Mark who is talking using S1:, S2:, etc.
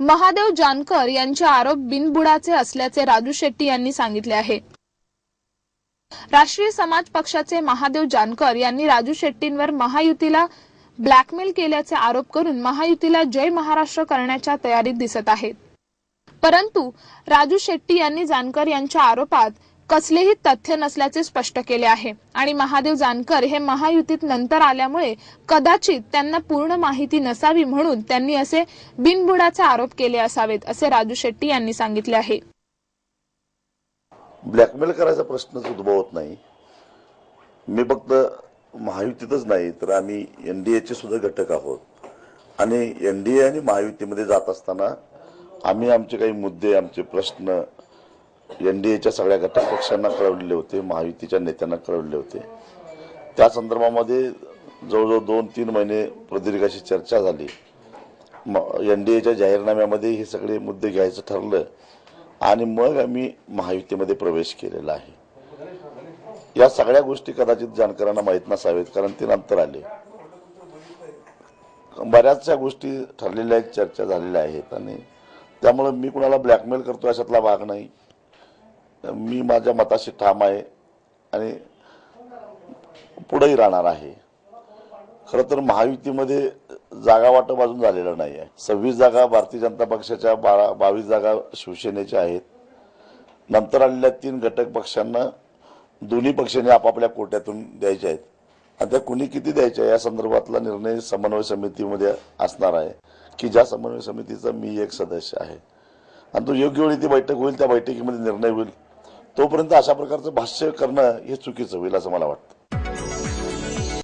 S1: महादेव जानकर यांचे आरोप बिनबुडाचे असल्याचे राजू शेट्टी यांनी सांगितले आहे। राष्ट्रीय समाज पक्षाचे महादेव जानकर यांनी राजू शेट्टींवर महायुतीला ब्लॅकमेल केल्याचे आरोप करून महायुतीला जय महाराष्ट्र करण्याच्या तयारीत दिसत आहेत। परंतु राजू शेट्टी यांनी जानकर यांच्या आरोपात कसलेही तथ्य नसल्याचे स्पष्ट केले आहे आणि महादेव जानकर हे महायुतीत नंतर आल्यामुळे कदाचित त्यांना पूर्ण माहिती नसावी म्हणून त्यांनी असे बिनबुडाचे आरोप केले असावेत असे राजू शेट्टी यांनी सांगितले आहे।
S2: ब्लॅकमेल करायचा प्रश्नच उद्भवत नाही। मी फक्त महायुतीतच नाही तर आम्ही एनडीएचे सुद्धा घटक आहोत आणि एनडीए आणि महायुतीमध्ये जात असताना आम्ही आमचे काही मुद्दे आमचे प्रश्न एनडीएच्या सगळ्या घटक पक्षांना कळवलेले होते, महायुतीच्या नेत्यांना कळवलेले होते। त्या संदर्भामध्ये जवळजवळ 2-3 महिने प्रदीर्घ अशी चर्चा झाली। एनडीएच्या जाहीरनाम्यामध्ये हे सगळे मुद्दे घ्यायचं ठरलं आणि मग आम्ही महायुतीमध्ये प्रवेश केलेला आहे। या सगळ्या गोष्टी कदाचित जानकरांना माहीत नसावेत कारण ते नंतर आले। बऱ्याचशा गोष्टी ठरलेल्या आहेत, चर्चा झालेल्या आहेत आणि त्यामुळे मी कुणाला ब्लॅकमेल करतो अशातला भाग नाही। मी माझ्या मताशी ठाम आहे आणि पुढेही राहणार आहे। खरं तर महायुतीमध्ये जागा वाटप अजून झालेलं नाही आहे। 26 जागा भारतीय जनता पक्षाच्या, 22 जागा शिवसेनेच्या आहेत। नंतर आलेल्या 3 घटक पक्षांना दोन्ही पक्षांनी आपापल्या कोट्यातून द्यायच्या आहेत आणि त्या कुणी किती द्यायच्या या संदर्भातला निर्णय समन्वय समितीमध्ये असणार आहे की ज्या समन्वय समितीचा मी एक सदस्य आहे आणि तो योग्य वेळी ती बैठक होईल, त्या बैठकीमध्ये निर्णय होईल। तोपर्यंत अशा प्रकारचं भाष्य करणं हे चुकीचं होईल असं मला वाटतं।